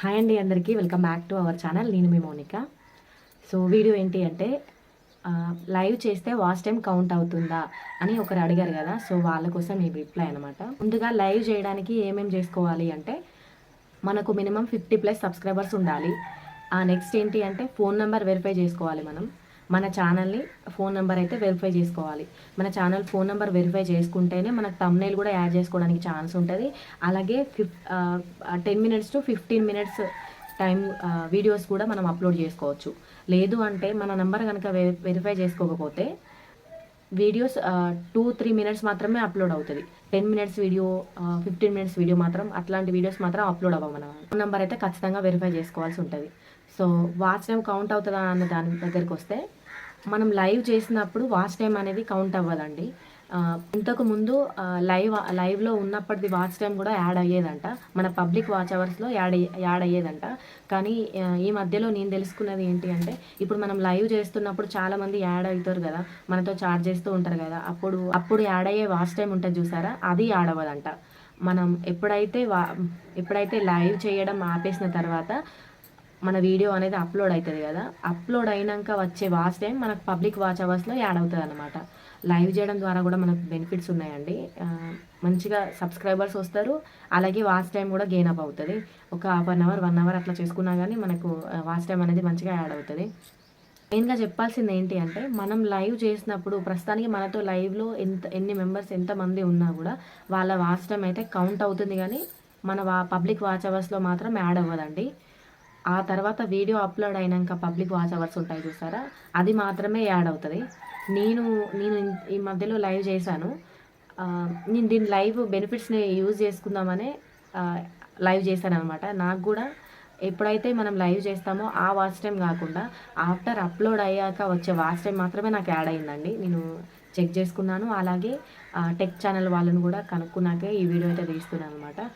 Hi అండి అందరికీ welcome back to our channel. నేను మీ మోనిక. సో వీడియో ఏంటి అంటే లైవ్ చేస్తే వాచ్ టైం కౌంట్ అవుతుందా అని ఒకరు అడిగారు కదా. సో వాళ్ళ కోసం ఈ రిప్లై అనమాట. ముందుగా లైవ్ చేయడానికి ఏమేమి చేసుకోవాలి అంటే మనకు మినిమం 50+ సబ్స్క్రైబర్స్ ఉండాలి. నెక్స్ట్ ఏంటి అంటే ఫోన్ నెంబర్ వెరిఫై చేసుకోవాలి. మన ఛానల్ని ఫోన్ నెంబర్ అయితే వెరిఫై చేసుకోవాలి. మన ఛానల్ ఫోన్ నెంబర్ వెరిఫై చేసుకుంటేనే మనకు థంబ్నెయిల్ కూడా యాడ్ చేసుకోవడానికి ఛాన్స్ ఉంటుంది. అలాగే 10 minutes to 15 minutes time videos కూడా మనం అప్లోడ్ చేసుకోవచ్చు. లేదు అంటే మన నెంబర్ కనుక వెరిఫై చేసుకోకపోతే వీడియోస్ 2-3 minutes మాత్రమే అప్లోడ్ అవుతుంది. 10 minutes వీడియో 15 minutes వీడియో మాత్రం అట్లాంటి వీడియోస్ మాత్రం అప్లోడ్ అవ్వవు. మన ఫోన్ నెంబర్ అయితే ఖచ్చితంగా వెరిఫై చేసుకోవాల్సి ఉంటుంది. సో వాచ్ టైం కౌంట్ అవుతుందా అన్న దాని దగ్గరికి వస్తే మనం లైవ్ చేసినప్పుడు వాచ్ టైం అనేది కౌంట్ అవ్వదండి. ఇంతకు ముందు లైవ్లో ఉన్నప్పటిది వాచ్ టైం కూడా యాడ్ అయ్యేదంట. మన పబ్లిక్ వాచ్ అవర్స్లో యాడ్ అయ్యేదంట. కానీ ఈ మధ్యలో నేను తెలుసుకున్నది ఏంటి అంటే ఇప్పుడు మనం లైవ్ చేస్తున్నప్పుడు చాలామంది యాడ్ అవుతారు కదా, మనతో చాట్ చేస్తూ ఉంటారు కదా. అప్పుడు యాడ్ అయ్యే వాచ్ టైం ఉంటుంది చూసారా, అది యాడ్ అవ్వదంట. మనం ఎప్పుడైతే లైవ్ చేయడం ఆపేసిన తర్వాత మన వీడియో అనేది అప్లోడ్ అవుతుంది కదా, అప్లోడ్ అయినాక వచ్చే వాచ్ టైం మనకు పబ్లిక్ వాచ్ అవర్స్లో యాడ్ అవుతుంది అనమాట. లైవ్ చేయడం ద్వారా కూడా మనకు బెనిఫిట్స్ ఉన్నాయండి. మంచిగా సబ్స్క్రైబర్స్ వస్తారు, అలాగే వాచ్ టైం కూడా గెయిన్ అప్ అవుతుంది. ఒక 1 hour 1 hour అట్లా చేసుకున్నా కానీ మనకు వాచ్ టైం అనేది మంచిగా యాడ్ అవుతుంది. మెయిన్గా చెప్పాల్సింది ఏంటి అంటే మనం లైవ్ చేసినప్పుడు ప్రస్తుతానికి మనతో లైవ్లో ఎన్ని మెంబర్స్ ఎంతమంది ఉన్నా కూడా వాళ్ళ వాచ్ టైం అయితే కౌంట్ అవుతుంది, కానీ మన పబ్లిక్ వాచ్ అవర్స్లో మాత్రం యాడ్ అవ్వదండి. ఆ తర్వాత వీడియో అప్లోడ్ అయినాక పబ్లిక్ వాచ్ అవర్స్ ఉంటాయి చూసారా, అది మాత్రమే యాడ్ అవుతుంది. నేను ఈ మధ్యలో లైవ్ చేశాను. నేను దీని లైవ్ బెనిఫిట్స్ని యూజ్ చేసుకుందామనే లైవ్ చేశాను అనమాట. నాకు కూడా ఎప్పుడైతే మనం లైవ్ చేస్తామో ఆ వాచ్ టైం కాకుండా ఆఫ్టర్ అప్లోడ్ అయ్యాక వచ్చే వాచ్ టైం మాత్రమే నాకు యాడ్ అయిందండి. నేను చెక్ చేసుకున్నాను. అలాగే టెక్ ఛానల్ వాళ్ళని కూడా కనుక్కున్నాకే ఈ వీడియో అయితే తీస్తున్నాను అనమాట.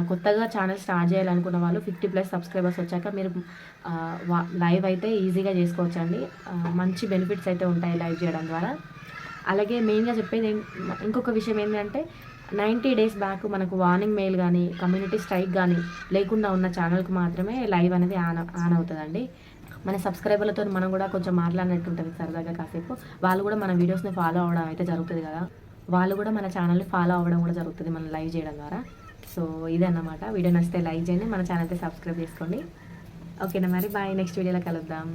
కొత్తగా ఛానల్ స్టార్ట్ చేయాలనుకున్న వాళ్ళు 50+ సబ్స్క్రైబర్స్ వచ్చాక మీరు లైవ్ అయితే ఈజీగా చేసుకోవచ్చండి. మంచి బెనిఫిట్స్ అయితే ఉంటాయి లైవ్ చేయడం ద్వారా. అలాగే మెయిన్గా చెప్పేది ఇంకొక విషయం ఏంటంటే 90 days బ్యాక్ మనకు వార్నింగ్ మెయిల్ కానీ కమ్యూనిటీ స్ట్రైక్ కానీ లేకుండా ఉన్న ఛానల్కి మాత్రమే లైవ్ అనేది ఆన్ అవుతుందండి. మన సబ్స్క్రైబర్లతో మనం కూడా కొంచెం మాట్లాడినట్టు ఉంటుంది సరదాగా కాసేపు. వాళ్ళు కూడా మన వీడియోస్ని ఫాలో అవ్వడం అయితే జరుగుతుంది కదా, వాళ్ళు కూడా మన ఛానల్ని ఫాలో అవ్వడం కూడా జరుగుతుంది మనం లైవ్ చేయడం ద్వారా. సో ఇదన్నమాట. వీడియో నచ్చితే లైక్ చేయండి, మన ఛానల్ అయితే సబ్స్క్రైబ్ చేసుకోండి. ఓకేనా మరి, బాయ్. నెక్స్ట్ వీడియోలో కలుద్దాం.